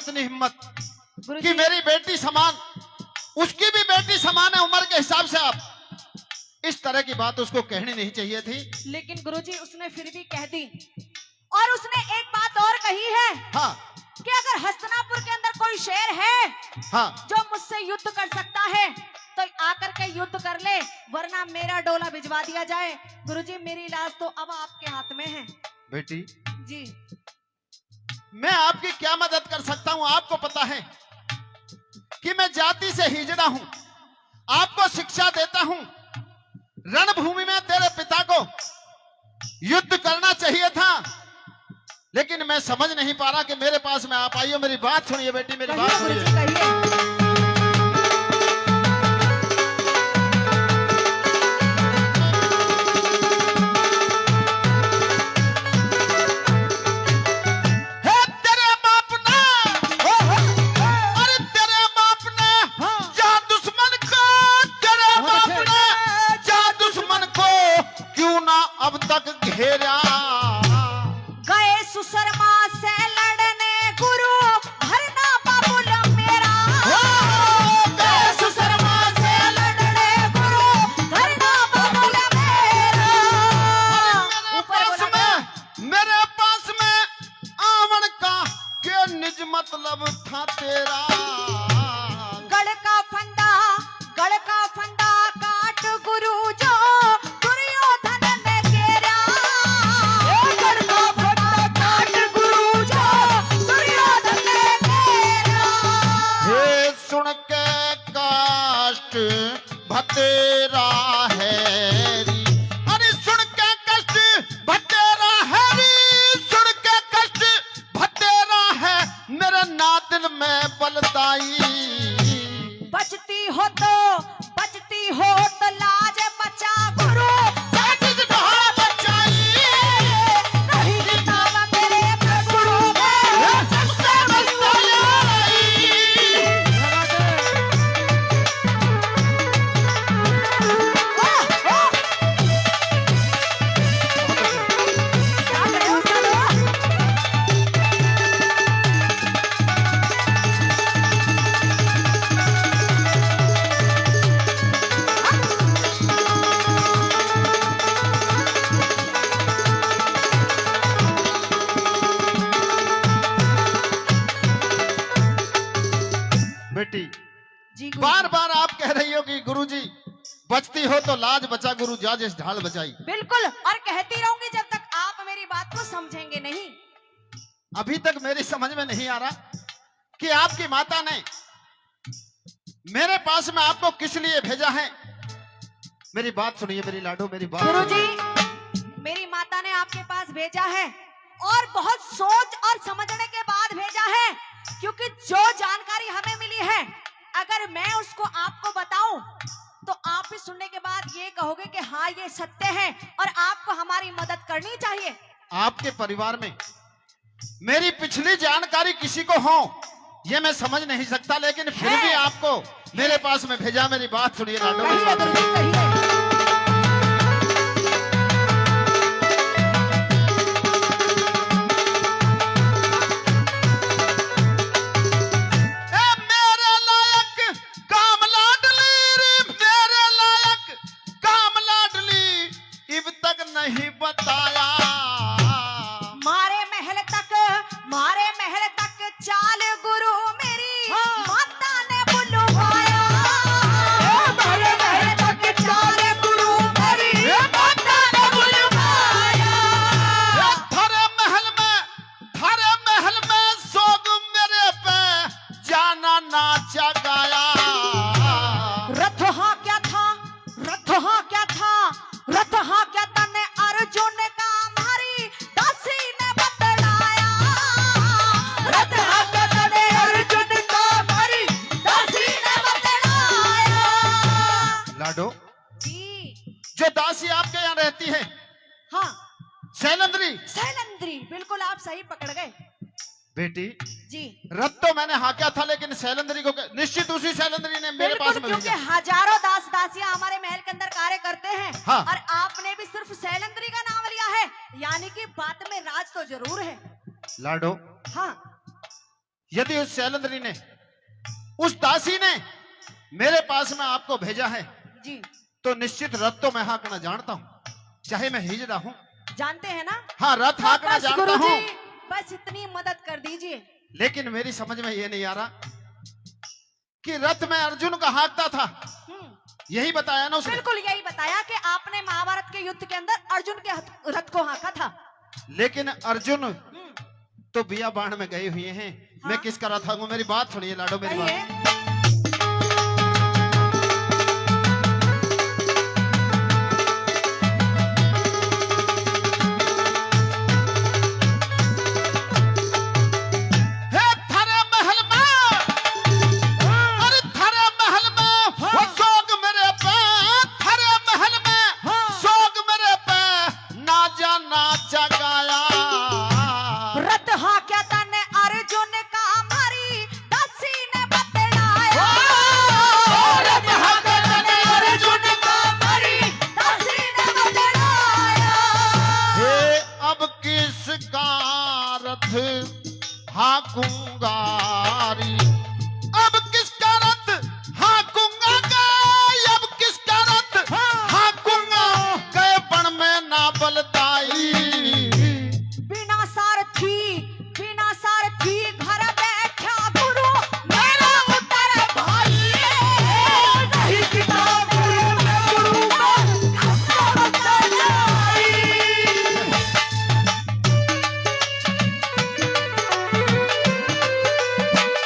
इतनी हिम्मत कि मेरी बेटी समान, उसकी भी बेटी समान है उम्र के हिसाब से, आप इस तरह की बात उसको कहनी नहीं चाहिए थी। लेकिन गुरुजी उसने फिर भी कह दी। और उसने एक बात और कही है। हाँ कि अगर हस्तिनापुर के अंदर कोई शेर है हाँ जो मुझसे युद्ध कर सकता है तो आकर के युद्ध कर ले, वरना मेरा डोला भिजवा दिया जाए। गुरुजी मेरी लाश तो अब आपके हाथ में है। बेटी जी मैं आपकी क्या मदद कर सकता हूं? आपको पता है कि मैं जाति से हिजड़ा हूं, आपको शिक्षा देता हूं। रणभूमि में तेरे पिता को युद्ध करना चाहिए था, लेकिन मैं समझ नहीं पा रहा कि मेरे पास में आप आई हो। मेरी बात सुनिए बेटी, मेरी बात सुनिए। कहिए। अब तक घेरा गए सुशर्मा से लड़ने गुरु भरना बाबुल मेरा। गए सुशर्मा से लड़ने गुरु भरना बाबुल मेरा। मेरे पास में आवन का के निज मतलब था तेरा। गढ़ का फंदा काट गुरु जो भतेरा हैरी। अरे सुन के कष्ट भतेरा हैरी, सुन के कष्ट भतेरा है मेरे नादिल में बलदाई। बचती हो तो लाज बचा गुरु बचाई। नहीं दिखावा मेरे गुरु बेटी जी बार बार आप कह रही हो कि गुरुजी बचती हो तो लाज बचा गुरु जाज इस ढाल बचाई। बिल्कुल, और कहती रहूंगी जब तक आप मेरी बात को समझेंगे नहीं। अभी तक मेरी समझ में नहीं आ रहा कि आपकी माता ने मेरे पास में आपको किस लिए भेजा है। मेरी बात सुनिए मेरी लाडो, मेरी बात। गुरुजी मेरी माता ने आपके पास भेजा है और बहुत सोच और समझने के बाद भेजा है, क्योंकि जो जानकारी हमें मिली है अगर मैं उसको आपको बताऊं तो आप भी सुनने के बाद ये कहोगे कि हाँ ये सत्य है और आपको हमारी मदद करनी चाहिए। आपके परिवार में मेरी पिछली जानकारी किसी को हो ये मैं समझ नहीं सकता, लेकिन फिर भी आपको मेरे पास में भेजा। मेरी बात सुनिए लाडो, कहिए गुरुजी कहिए। नहीं बताया मारे महल तक चाल गुरु मेरी माता ने बुलवाया। मारे महल तक चाल गुरु मेरी माता ने बुलवाया। थारे महल में सोग मेरे पे जाना ना जगाया। रथहा क्या था तने अर्जुन का मारी दासी ने बतलाया। रथहा क्या तने अर्जुन का मारी दासी ने बतलाया। लाडो जी जो दासी आपके यहाँ रहती है, हाँ शैलंद्री, बिल्कुल आप सही पकड़ गए बेटी जी। रथ तो मैंने हाकिया था, लेकिन शैलंद्री को निश्चित उसी शैलंद्री ने मेरे पास में क्योंकि भेजा। हजारों दास दासियां हमारे महल के अंदर कार्य करते हैं। हाँ। और आपने भी सिर्फ शैलंद्री का नाम लिया है, यानी कि बात में राज तो जरूर है। लाडो हाँ यदि उस शैलेंद्री ने, उस दासी ने मेरे पास में आपको भेजा है, जी तो निश्चित रथ तो मैं हाँकना जानता हूँ, चाहे मैं हिजड़ा हूँ। जानते हैं ना। हाँ, रथ तो हाँकना बस जानता गुरुजी, हूँ। बस इतनी मदद कर दीजिए। लेकिन मेरी समझ में ये नहीं आ रहा कि रथ में अर्जुन का हाँकता था, यही बताया ना उसने। बिल्कुल यही बताया कि आपने महाभारत के युद्ध के अंदर अर्जुन के रथ को हाँका था। लेकिन अर्जुन तो बिया बाण में गए हुए हैं। हाँ? मैं किसका रथ हाँकूं? मेरी बात सुनिए लाडो, मेरी बात। कहिए। हे थारे महल में, अरे थारे महल में वो सोग मेरे पे, थारे महल में सोग मेरे पे, ना जाना जगाया। रथ हाँक्या तने अर्जुन का मारी दासी ने बतलाया। रथ हाँक्या तने अर्जुन का मारी दासी ने बतलाया। हे अब किसका रथ हाँकूंगा री, अब किसका रथ हाँकूंगा गए, अब किसका रथ हाँकूंगा गए, बन में ना बलताई। बिना सारथी घर बैठा गुरु मेरा उतर भाई। नहीं किताब गुरु का कसम उतरलाई।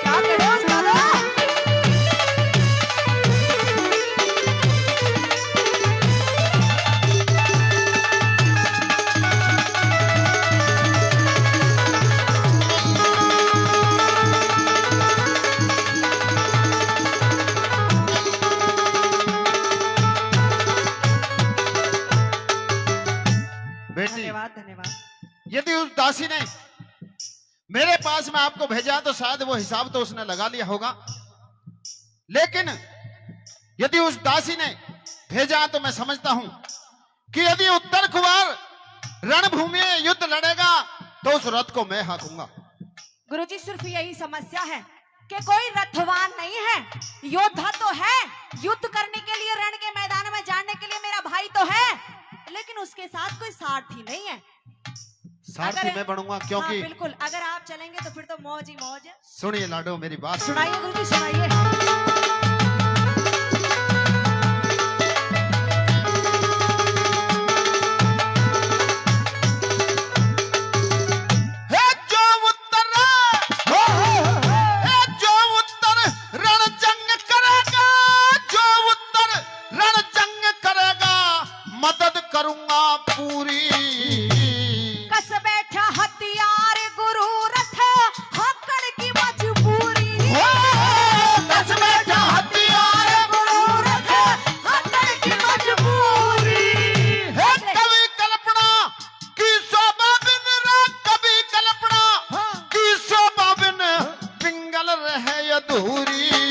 क्या करे उस्ताद? बेटी, धन्यवाद धन्यवाद। यदि उस दासी ने मेरे पास में आपको भेजा तो शायद वो हिसाब तो उसने लगा लिया होगा। लेकिन यदि उस दासी ने भेजा तो मैं समझता हूं कि यदि उत्तर कुमार रणभूमि में युद्ध लड़ेगा तो उस रथ को मैं हाँकूंगा। गुरुजी, सिर्फ यही समस्या है कि कोई रथवान नहीं है। योद्धा तो है, युद्ध करने के लिए रण के मैदान में जाने के लिए मेरा भाई तो है, लेकिन उसके साथ कोई सारथी नहीं है। सारथी अगर- मैं बनूंगा, क्योंकि हाँ, बिल्कुल, अगर आप चलेंगे तो फिर तो मौज ही मौज है। सुनिए लाडो, मेरी बात सुनाइए गुरुजी, सुनाइए। हे जो उत्तर, हे जो उत्तर रण जंग करेगा, जो उत्तर रण जंग करेगा, मदद करूंगा पूरी। कस बैठा हथियार गुरु रथ हाकड़ की मजबूरी। कस बैठा हथियार गुरु रथ हाकड़ की मजबूरी। हे कवि कल्पना की शोभा बिन रे, कवि कल्पना की शोभा बिन पिंगल रहे अधूरी।